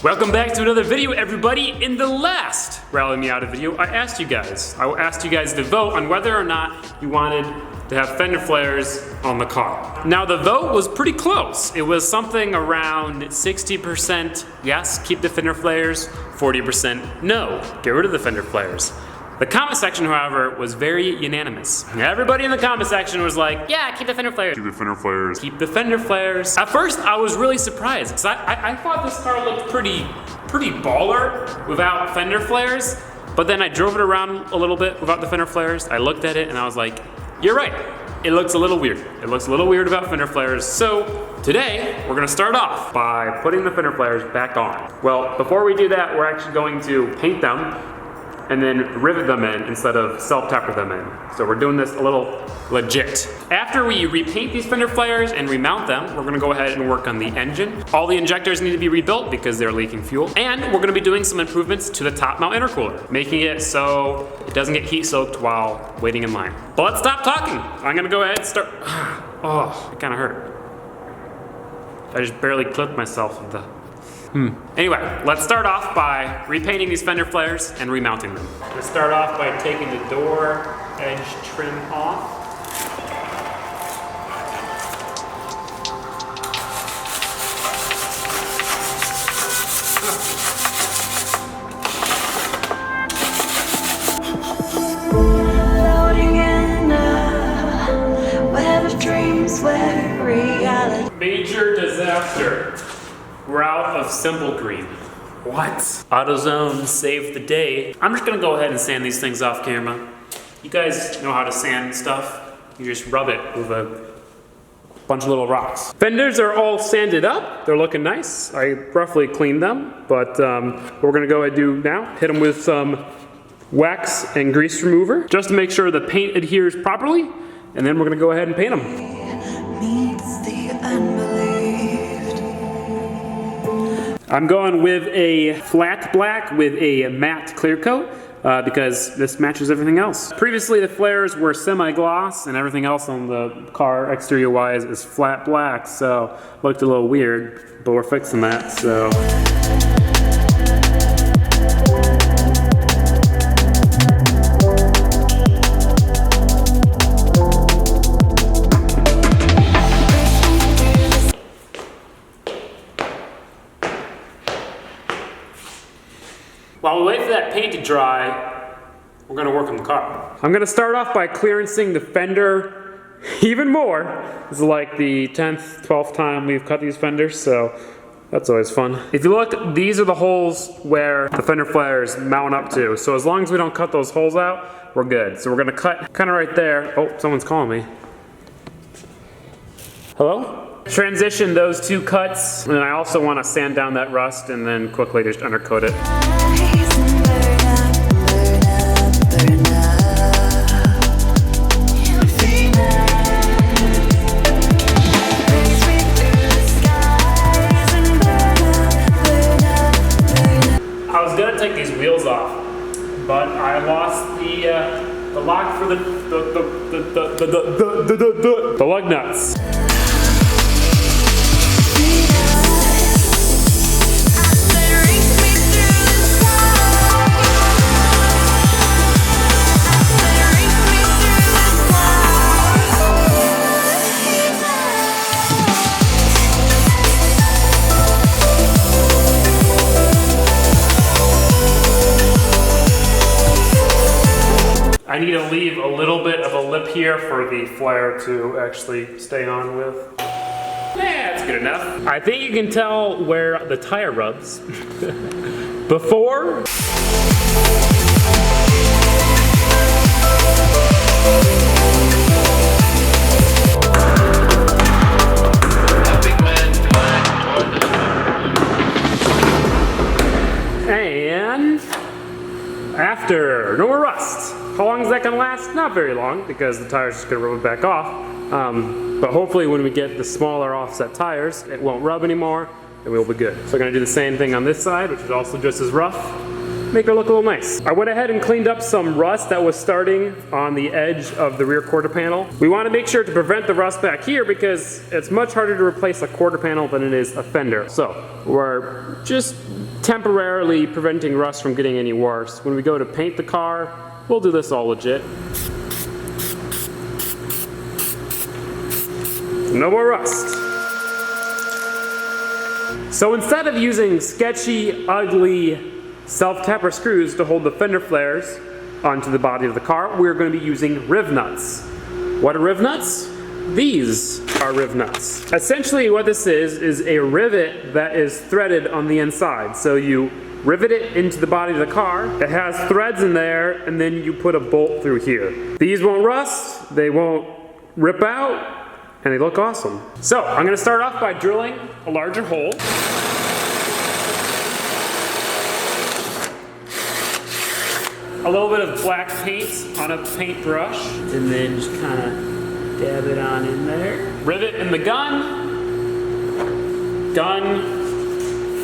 Welcome back to another video, everybody. In the last Rally Miata video, I asked you guys to vote on whether or not you wanted to have fender flares on the car. Now the vote was pretty close. It was something around 60% yes, keep the fender flares, 40% no, get rid of the fender flares. The comment section, however, was very unanimous. Everybody in the comment section was like, yeah, keep the fender flares. Keep the fender flares. Keep the fender flares. At first, I was really surprised, because I thought this car looked pretty baller without fender flares, but then I drove it around a little bit without the fender flares. I looked at it and I was like, you're right. It looks a little weird. It looks a little weird without fender flares. So today, we're gonna start off by putting the fender flares back on. Well, before we do that, we're actually going to paint them and then rivet them in instead of self-taper them in. So we're doing this a little legit. After we repaint these fender flares and remount them, we're gonna go ahead and work on the engine. All the injectors need to be rebuilt because they're leaking fuel. And we're gonna be doing some improvements to the top mount intercooler, making it so it doesn't get heat soaked while waiting in line. But let's stop talking. I'm gonna go ahead and start. Oh, it kinda hurt. I just barely clipped myself with the. Anyway, let's start off by repainting these fender flares and remounting them. Let's start off by taking the door edge trim off. Floating in a web of dreams where reality. Major disaster. We're out of simple green. What? AutoZone saved the day. I'm just gonna go ahead and sand these things off camera. You guys know how to sand stuff. You just rub it with a bunch of little rocks. Fenders are all sanded up. They're looking nice. I roughly cleaned them, but what we're gonna go ahead and do now, hit them with some wax and grease remover, just to make sure the paint adheres properly, and then we're gonna go ahead and paint them. Meets the unbelieved. I'm going with a flat black with a matte clear coat because this matches everything else. Previously the flares were semi-gloss and everything else on the car exterior wise is flat black, so looked a little weird, but we're fixing that, so. While we wait for that paint to dry, we're gonna work on the car. I'm gonna start off by clearancing the fender even more. This is like the 10th, 12th time we've cut these fenders, so that's always fun. If you look, these are the holes where the fender flares mount up to. So as long as we don't cut those holes out, we're good. So we're gonna cut kind of right there. Oh, someone's calling me. Hello? Transition those two cuts, and I also wanna sand down that rust and then quickly just undercoat it. Wheels off, but I lost the lock for the lug nuts. I need to leave a little bit of a lip here for the flare to actually stay on with. Yeah, that's good enough. I think you can tell where the tire rubs. Before. And after. No more rust. How long is that gonna last? Not very long, because the tire's just gonna rub it back off. But hopefully when we get the smaller offset tires, it won't rub anymore, and we'll be good. So I'm gonna do the same thing on this side, which is also just as rough. Make it look a little nice. I went ahead and cleaned up some rust that was starting on the edge of the rear quarter panel. We wanna make sure to prevent the rust back here because it's much harder to replace a quarter panel than it is a fender. So we're just temporarily preventing rust from getting any worse. When we go to paint the car, we'll do this all legit. No more rust. So instead of using sketchy, ugly self-tapper screws to hold the fender flares onto the body of the car, we're going to be using rivnuts. What are rivnuts? These are rivnuts. Essentially what this is a rivet that is threaded on the inside. So you rivet it into the body of the car, it has threads in there, and then you put a bolt through here. These won't rust, they won't rip out, and they look awesome. So I'm gonna start off by drilling a larger hole. A little bit of black paint on a paintbrush, and then just kind of dab it on in there. Rivet in the gun. Gun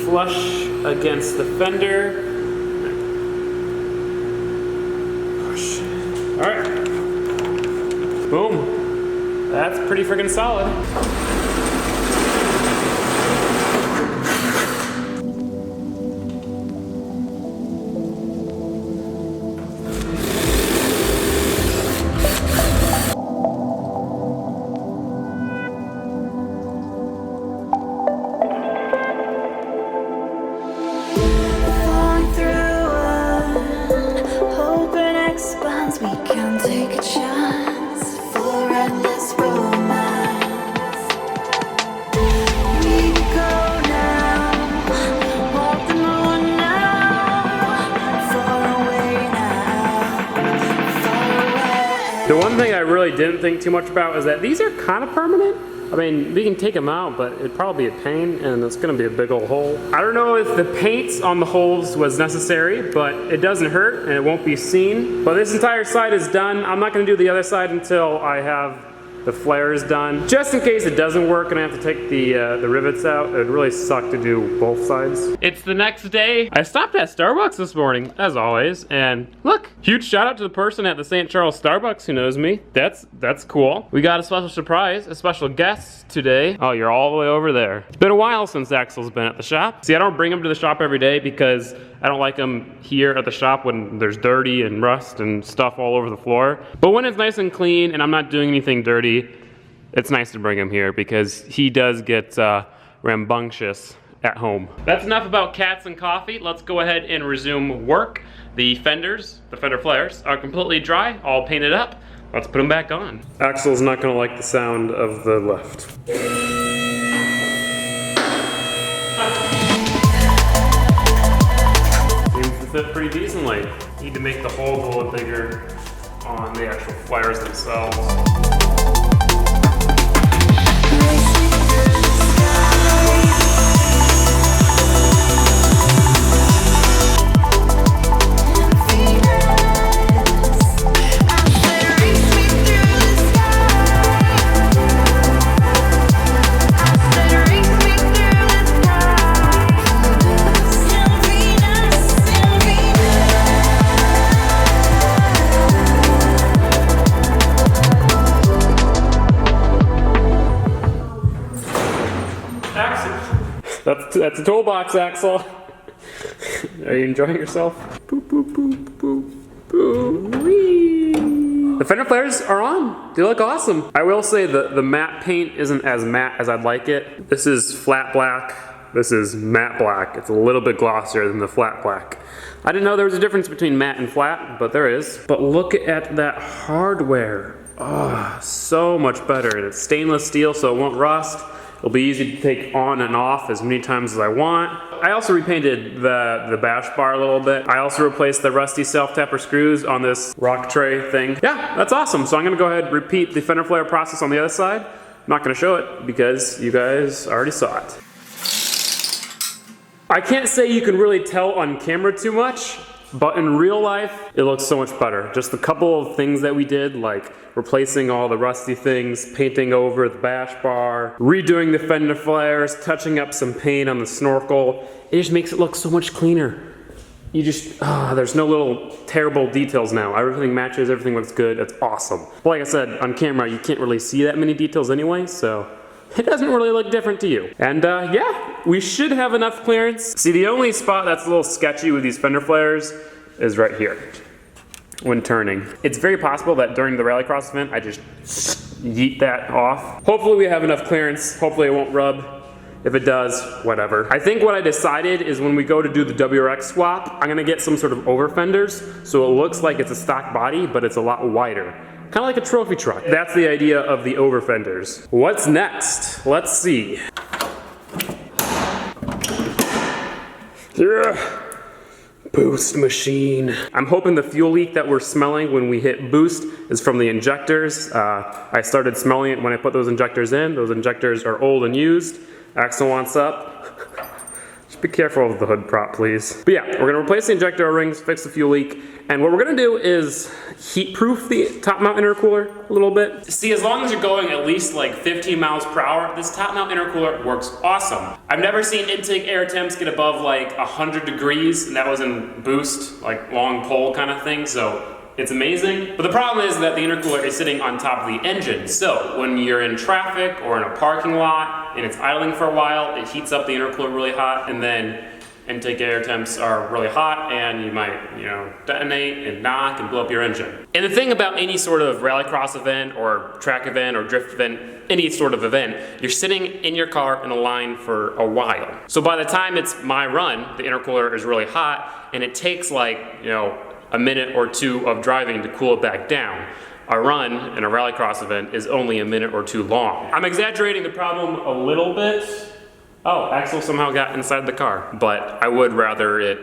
flush against the fender. Push. All right. Boom. That's pretty freaking solid. Falling through hope and expanse, we can take a chance for endless romance. We go now, walk the moon now, far away now, far away. The one thing I really didn't think too much about is that these are kind of permanent. I mean, we can take them out, but it'd probably be a pain, and it's gonna be a big old hole. I don't know if the paint on the holes was necessary, but it doesn't hurt, and it won't be seen. But this entire side is done. I'm not gonna do the other side until I have the flares done. Just in case it doesn't work and I have to take the rivets out, it would really suck to do both sides. It's the next day. I stopped at Starbucks this morning, as always, and look, huge shout out to the person at the St. Charles Starbucks who knows me. That's cool. We got a special surprise, a special guest today. Oh, you're all the way over there. It's been a while since Axel's been at the shop. See, I don't bring him to the shop every day because I don't like him here at the shop when there's dirty and rust and stuff all over the floor. But when it's nice and clean and I'm not doing anything dirty, it's nice to bring him here because he does get rambunctious at home. That's enough about cats and coffee. Let's go ahead and resume work. The fenders, the fender flares, are completely dry, all painted up. Let's put them back on. Axel's not gonna like the sound of the lift. Seems to fit pretty decently. Need to make the holes a little bigger on the actual flares themselves. That's a toolbox, Axel. Are you enjoying yourself? Boop, boop, boop, boop, boop. Whee. The fender flares are on. They look awesome. I will say the matte paint isn't as matte as I'd like it. This is flat black. This is matte black. It's a little bit glossier than the flat black. I didn't know there was a difference between matte and flat, but there is. But look at that hardware. Oh, so much better. And it's stainless steel, so it won't rust. It'll be easy to take on and off as many times as I want. I also repainted the bash bar a little bit. I also replaced the rusty self-tapper screws on this rock tray thing. Yeah, that's awesome. So I'm gonna go ahead and repeat the fender flare process on the other side. I'm not gonna show it because you guys already saw it. I can't say you can really tell on camera too much, but in real life, it looks so much better. Just a couple of things that we did, like replacing all the rusty things, painting over the bash bar, redoing the fender flares, touching up some paint on the snorkel. It just makes it look so much cleaner. You just, there's no little terrible details now. Everything matches, everything looks good, it's awesome. But like I said, on camera, you can't really see that many details anyway, so it doesn't really look different to you. And yeah, we should have enough clearance. See, the only spot that's a little sketchy with these fender flares is right here when turning. It's very possible that during the rallycross event, I just yeet that off. Hopefully we have enough clearance. Hopefully it won't rub. If it does, whatever. I think what I decided is when we go to do the WRX swap, I'm gonna get some sort of over fenders so it looks like it's a stock body, but it's a lot wider. Kind of like a trophy truck. That's the idea of the over fenders. What's next? Let's see. Yeah. Boost machine. I'm hoping the fuel leak that we're smelling when we hit boost is from the injectors. I started smelling it when I put those injectors in. Those injectors are old and used. Axle wants up. Just be careful with the hood prop, please. But yeah, we're gonna replace the injector O-rings, fix the fuel leak, and what we're gonna do is heat-proof the top mount intercooler a little bit. See, as long as you're going at least like 15 miles per hour, this top mount intercooler works awesome. I've never seen intake air temps get above like 100 degrees, and that was in boost, like long pole kind of thing, so it's amazing. But the problem is that the intercooler is sitting on top of the engine. So when you're in traffic or in a parking lot and it's idling for a while, it heats up the intercooler really hot, and then intake air temps are really hot and you might, detonate and knock and blow up your engine. And the thing about any sort of rallycross event or track event or drift event, any sort of event, you're sitting in your car in a line for a while. So by the time it's my run, the intercooler is really hot and it takes like, a minute or two of driving to cool it back down. A run in a rallycross event is only a minute or two long. I'm exaggerating the problem a little bit. Oh, Axel somehow got inside the car, but I would rather it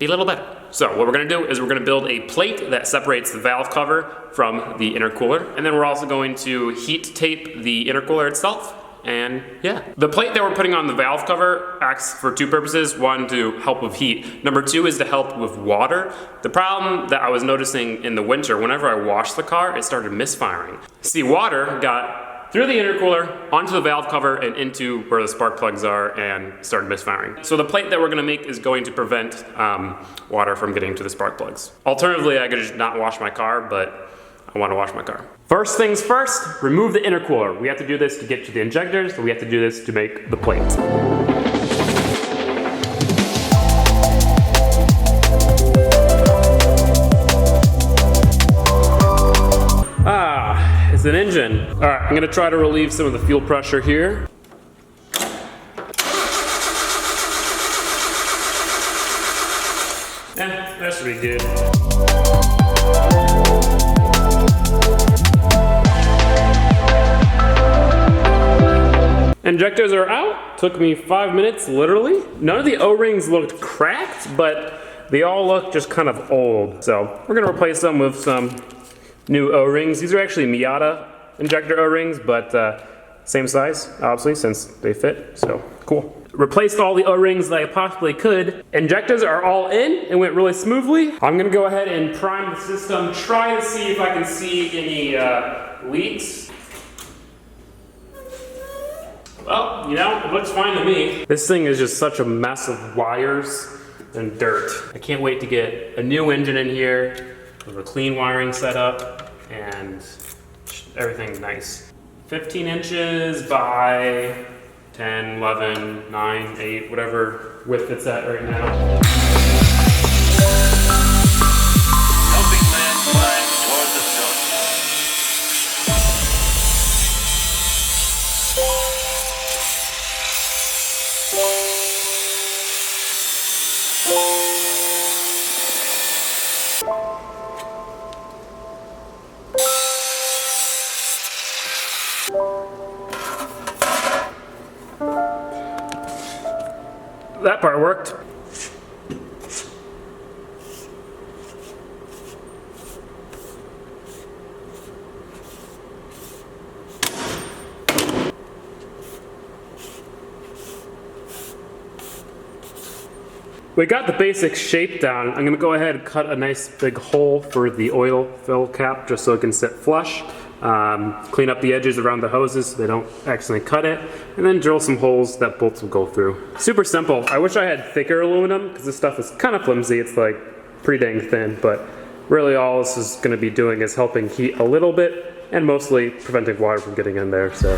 be a little better. So what we're gonna do is we're gonna build a plate that separates the valve cover from the intercooler, and then we're also going to heat tape the intercooler itself. And yeah, the plate that we're putting on the valve cover acts for two purposes. One, to help with heat. Number two is to help with water. The problem that I was noticing in the winter, whenever I washed the car, it started misfiring. See, water got through the intercooler, onto the valve cover, and into where the spark plugs are, and started misfiring. So the plate that we're gonna make is going to prevent water from getting to the spark plugs. Alternatively, I could just not wash my car, but I wanna wash my car. First things first, remove the intercooler. We have to do this to get to the injectors, but we have to do this to make the plate. It's an engine. All right, I'm gonna try to relieve some of the fuel pressure here. That should be good. Injectors are out. Took me 5 minutes, literally. None of the O-rings looked cracked, but they all look just kind of old. So we're gonna replace them with some new O-rings. These are actually Miata injector O-rings, but same size, obviously, since they fit, so cool. Replaced all the O-rings that I possibly could. Injectors are all in and went really smoothly. I'm gonna go ahead and prime the system, try to see if I can see any leaks. Well, it looks fine to me. This thing is just such a mess of wires and dirt. I can't wait to get a new engine in here with a clean wiring setup and everything's nice. 15 inches by 10, 11, 9, 8, whatever width it's at right now. That part worked. We got the basic shape down. I'm gonna go ahead and cut a nice big hole for the oil fill cap just so it can sit flush. Clean up the edges around the hoses so they don't accidentally cut it, and then drill some holes that bolts will go through. Super simple. I wish I had thicker aluminum because this stuff is kind of flimsy. It's like pretty dang thin, but really all this is going to be doing is helping heat a little bit and mostly preventing water from getting in there. So.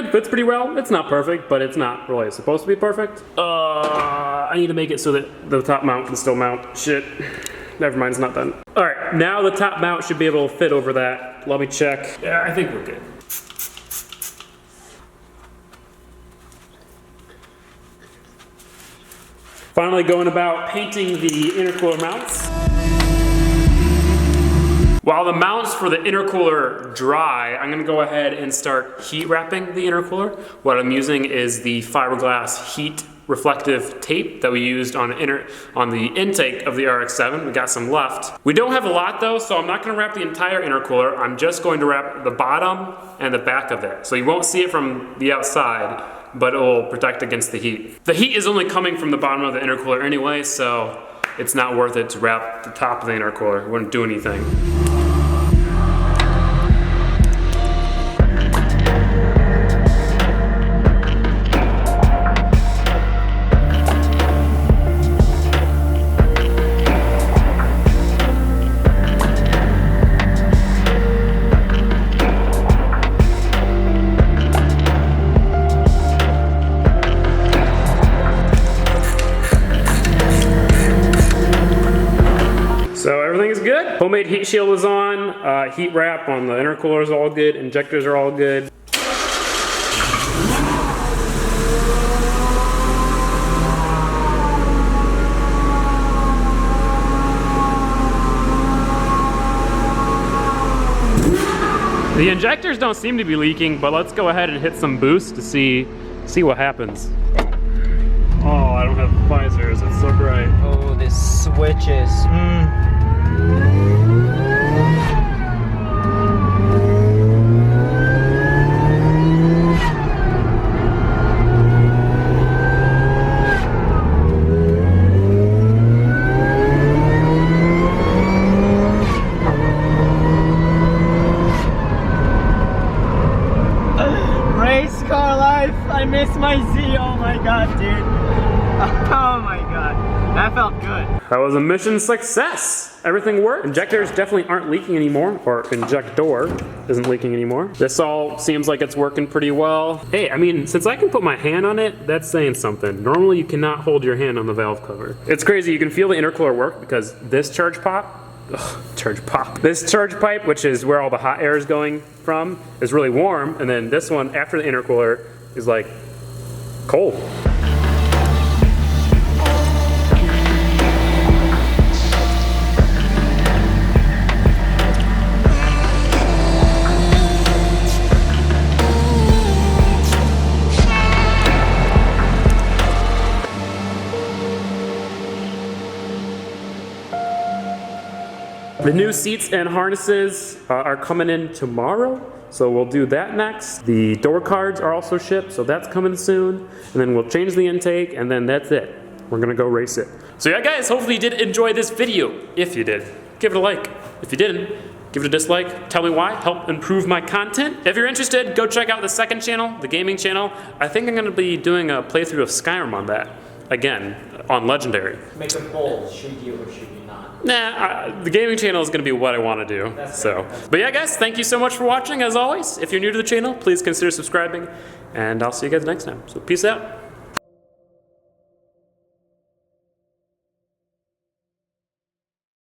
good, fits pretty well. It's not perfect, but it's not really supposed to be perfect. I need to make it so that the top mount can still mount. Shit. Never mind, it's not done. All right, now the top mount should be able to fit over that. Let me check. Yeah, I think we're good. Finally going about painting the intercooler mounts. While the mounts for the intercooler dry, I'm gonna go ahead and start heat wrapping the intercooler. What I'm using is the fiberglass heat reflective tape that we used on the intake of the RX-7. We got some left. We don't have a lot though, so I'm not gonna wrap the entire intercooler. I'm just going to wrap the bottom and the back of it. So you won't see it from the outside, but it will protect against the heat. The heat is only coming from the bottom of the intercooler anyway, so it's not worth it to wrap the top of the intercooler. It wouldn't do anything. So everything is good. Homemade heat shield is on. Heat wrap on the intercooler is all good. Injectors are all good. The injectors don't seem to be leaking, but let's go ahead and hit some boost to see what happens. Oh, I don't have visors. It's so bright. Oh, this switches. Race car life. I miss my Z. Oh my god, dude. Oh my god. That felt good. That was a mission success. Everything worked. Injectors definitely aren't leaking anymore, or injector isn't leaking anymore. This all seems like it's working pretty well. Hey, I mean, since I can put my hand on it, that's saying something. Normally you cannot hold your hand on the valve cover. It's crazy, you can feel the intercooler work because this charge this charge pipe, which is where all the hot air is going from, is really warm, and then this one after the intercooler is like cold. The new seats and harnesses are coming in tomorrow, so we'll do that next. The door cards are also shipped, so that's coming soon. And then we'll change the intake, and then that's it. We're gonna go race it. So yeah guys, hopefully you did enjoy this video. If you did, give it a like. If you didn't, give it a dislike. Tell me why, help improve my content. If you're interested, go check out the second channel, the gaming channel. I think I'm gonna be doing a playthrough of Skyrim on that. Again, on Legendary. Make a poll. Should you or should you not? Nah, the gaming channel is going to be what I want to do. But yeah, guys, thank you so much for watching. As always, if you're new to the channel, please consider subscribing, and I'll see you guys next time. So peace out.